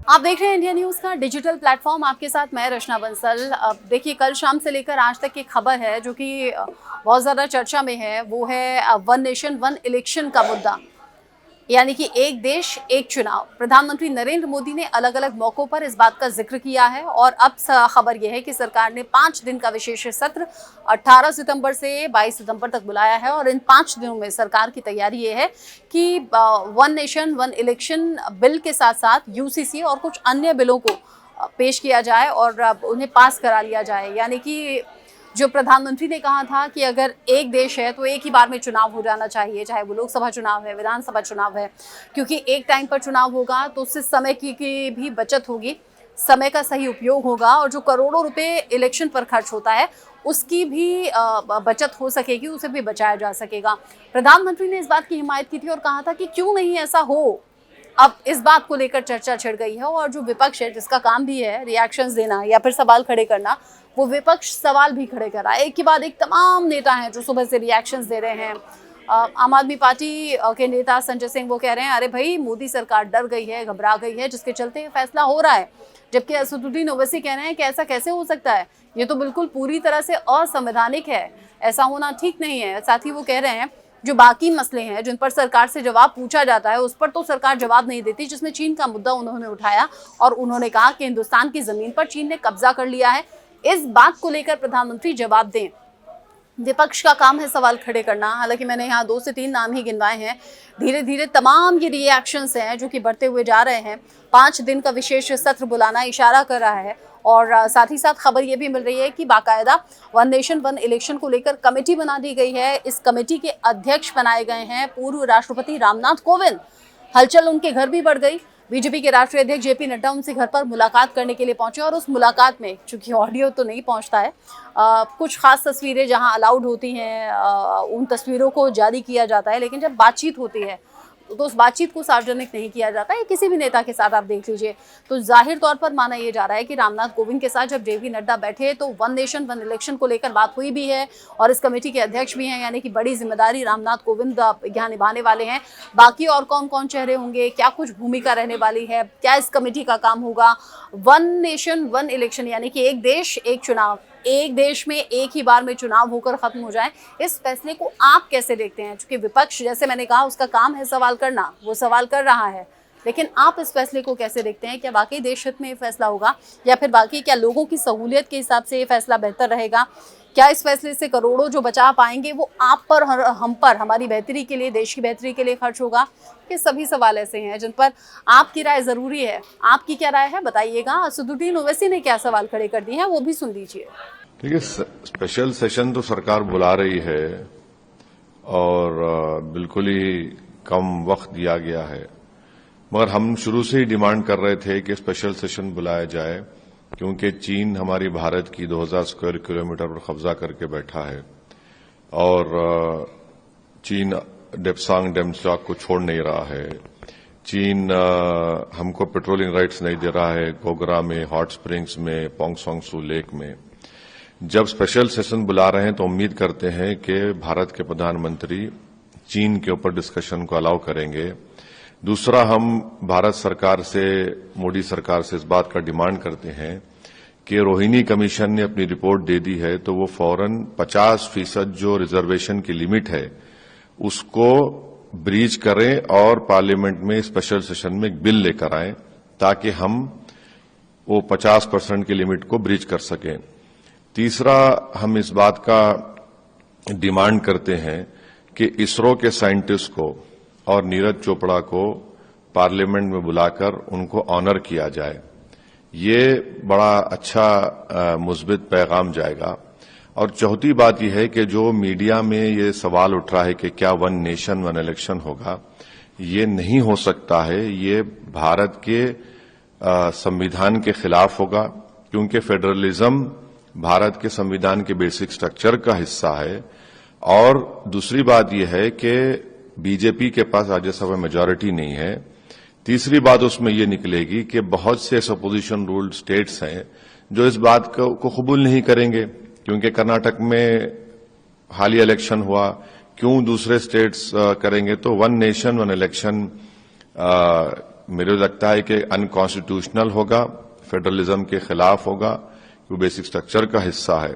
आप देख रहे हैं इंडिया न्यूज का डिजिटल प्लेटफॉर्म। आपके साथ मैं रचना बंसल। देखिए, कल शाम से लेकर आज तक की खबर है जो कि बहुत ज़्यादा चर्चा में है, वो है वन नेशन वन इलेक्शन का मुद्दा, यानी कि एक देश एक चुनाव। प्रधानमंत्री नरेंद्र मोदी ने अलग अलग मौकों पर इस बात का जिक्र किया है और अब खबर यह है कि सरकार ने 5 दिन का विशेष सत्र 18 सितंबर से 22 सितंबर तक बुलाया है और इन 5 दिनों में सरकार की तैयारी ये है कि one nation one election bill के साथ साथ यूसीसी और कुछ अन्य बिलों को पेश किया जाए और उन्हें पास करा लिया जाए। यानी कि जो प्रधानमंत्री ने कहा था कि अगर एक देश है तो एक ही बार में चुनाव हो जाना चाहिए, चाहे वो लोकसभा चुनाव है, विधानसभा चुनाव है, क्योंकि एक टाइम पर चुनाव होगा तो उससे समय की भी बचत होगी, समय का सही उपयोग होगा और जो करोड़ों रुपए इलेक्शन पर खर्च होता है उसकी भी बचत हो सकेगी, उसे भी बचाया जा सकेगा। प्रधानमंत्री ने इस बात की हिमायत की थी और कहा था कि क्यों नहीं ऐसा हो। अब इस बात को लेकर चर्चा छिड़ गई है और जो विपक्ष है, जिसका काम भी है रिएक्शंस देना या फिर सवाल खड़े करना, वो विपक्ष सवाल भी खड़े कर रहा है। एक के बाद एक तमाम नेता हैं जो सुबह से रिएक्शंस दे रहे हैं। आम आदमी पार्टी के नेता संजय सिंह वो कह रहे हैं, अरे भाई मोदी सरकार डर गई है, घबरा गई है, जिसके चलते ये फैसला हो रहा है। जबकि असदुद्दीन ओवैसी कह रहे हैं कि ऐसा कैसे हो सकता है, ये तो बिल्कुल पूरी तरह से असंवैधानिक है, ऐसा होना ठीक नहीं है। साथ ही वो कह रहे हैं जो बाकी मसले हैं जिन पर सरकार से जवाब पूछा जाता है उस पर तो सरकार जवाब नहीं देती, जिसमें चीन का मुद्दा उन्होंने उठाया और उन्होंने कहा कि हिंदुस्तान की जमीन पर चीन ने कब्जा कर लिया है। इस बात को लेकर प्रधानमंत्री जवाब दें। विपक्ष का काम है सवाल खड़े करना। हालांकि मैंने यहाँ 2 से 3 नाम ही गिनवाए हैं। धीरे धीरे तमाम ये रिएक्शंस हैं जो कि बढ़ते हुए जा रहे हैं। 5 दिन का विशेष सत्र बुलाना इशारा कर रहा है और साथ ही साथ खबर ये भी मिल रही है कि बाकायदा वन नेशन वन इलेक्शन को लेकर कमेटी बना दी गई है। इस कमेटी के अध्यक्ष बनाए गए हैं पूर्व राष्ट्रपति रामनाथ कोविंद। हलचल उनके घर भी बढ़ गई। बीजेपी के राष्ट्रीय अध्यक्ष जेपी नड्डा उनसे घर पर मुलाकात करने के लिए पहुंचे और उस मुलाकात में, चूंकि ऑडियो तो नहीं पहुंचता है, कुछ खास तस्वीरें जहां अलाउड होती हैं उन तस्वीरों को जारी किया जाता है, लेकिन जब बातचीत होती है तो उस बातचीत को सार्वजनिक नहीं किया जाता है। किसी भी नेता के साथ आप देख लीजिए तो जाहिर तौर पर माना यह जा रहा है कि रामनाथ कोविंद के साथ जब जेपी नड्डा बैठे तो वन नेशन वन इलेक्शन को लेकर बात हुई भी है और इस कमेटी के अध्यक्ष भी हैं, यानी कि बड़ी जिम्मेदारी रामनाथ कोविंद यहाँ निभाने वाले हैं। बाकी और कौन कौन चेहरे होंगे, क्या कुछ भूमिका रहने वाली है, क्या इस कमेटी का काम होगा। वन नेशन वन इलेक्शन यानी कि एक देश एक चुनाव, एक देश में एक ही बार में चुनाव होकर खत्म हो जाए, इस फैसले को आप कैसे देखते हैं? क्योंकि विपक्ष, जैसे मैंने कहा, उसका काम है सवाल करना, वो सवाल कर रहा है, लेकिन आप इस फैसले को कैसे देखते हैं? क्या वाकई देश हित में ये फैसला होगा या फिर बाकी क्या लोगों की सहूलियत के हिसाब से ये फैसला बेहतर रहेगा? क्या इस फैसले से करोड़ों जो बचा पाएंगे वो आप पर, हम पर, हमारी बेहतरी के लिए, देश की बेहतरी के लिए खर्च होगा? ये सभी सवाल ऐसे हैं जिन पर आपकी राय जरूरी है। आपकी क्या राय है बताइएगा। असदुद्दीन ओवैसी ने क्या सवाल खड़े कर दिए हैं वो भी सुन लीजिए। देखिए, स्पेशल सेशन तो सरकार बुला रही है और बिल्कुल ही कम वक्त दिया गया है, मगर हम शुरू से ही डिमांड कर रहे थे कि स्पेशल सेशन बुलाया जाए, क्योंकि चीन हमारी भारत की 2000 स्क्वायर किलोमीटर पर कब्जा करके बैठा है और चीन डेप्सांग डेमस्टॉक को छोड़ नहीं रहा है। चीन हमको पेट्रोलिंग राइट्स नहीं दे रहा है गोगरा में, हॉट स्प्रिंग्स में, पोंगसोंगसू लेक में। जब स्पेशल सेशन बुला रहे हैं तो उम्मीद करते हैं कि भारत के प्रधानमंत्री चीन के ऊपर डिस्कशन को अलाउ करेंगे। दूसरा, हम भारत सरकार से, मोदी सरकार से इस बात का डिमांड करते हैं कि रोहिणी कमीशन ने अपनी रिपोर्ट दे दी है तो वो फौरन 50% जो रिजर्वेशन की लिमिट है उसको ब्रीच करें और पार्लियामेंट में स्पेशल सेशन में एक बिल लेकर आएं ताकि हम वो 50% की लिमिट को ब्रीच कर सकें। तीसरा, हम इस बात का डिमांड करते हैं कि इसरो के साइंटिस्ट को और नीरज चोपड़ा को पार्लियामेंट में बुलाकर उनको ऑनर किया जाए। ये बड़ा अच्छा मुस्बित पैगाम जाएगा। और चौथी बात यह है कि जो मीडिया में ये सवाल उठ रहा है कि क्या वन नेशन वन इलेक्शन होगा, ये नहीं हो सकता है। ये भारत के संविधान के खिलाफ होगा, क्योंकि फेडरलिज्म भारत के संविधान के बेसिक स्ट्रक्चर का हिस्सा है। और दूसरी बात यह है कि बीजेपी के पास राज्यसभा मेजॉरिटी नहीं है। तीसरी बात उसमें यह निकलेगी कि बहुत से अपोजिशन रूल्ड स्टेट्स हैं जो इस बात को कबूल नहीं करेंगे, क्योंकि कर्नाटक में हालिया इलेक्शन हुआ, क्यों दूसरे स्टेट्स करेंगे? तो वन नेशन वन इलेक्शन मेरे लगता है कि अनकॉन्स्टिट्यूशनल होगा, फेडरलिज्म के खिलाफ होगा, वो बेसिक स्ट्रक्चर का हिस्सा है।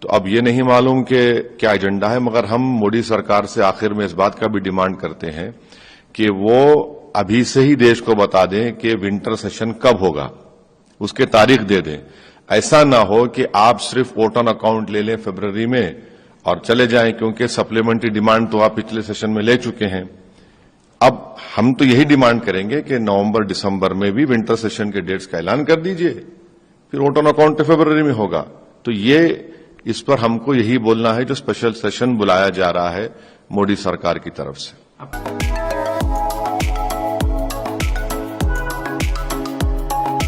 तो अब ये नहीं मालूम कि क्या एजेंडा है, मगर हम मोदी सरकार से आखिर में इस बात का भी डिमांड करते हैं कि वो अभी से ही देश को बता दें कि विंटर सेशन कब होगा, उसके तारीख दे दें। ऐसा ना हो कि आप सिर्फ वोट ऑन अकाउंट ले लें फरवरी में और चले जाएं, क्योंकि सप्लीमेंट्री डिमांड तो आप पिछले सेशन में ले चुके हैं। अब हम तो यही डिमांड करेंगे कि नवंबर दिसंबर में भी विंटर सेशन के डेट्स का ऐलान कर दीजिए, फिर वोट ऑन अकाउंट फरवरी में होगा। तो ये इस पर हमको यही बोलना है जो स्पेशल सेशन बुलाया जा रहा है मोदी सरकार की तरफ से।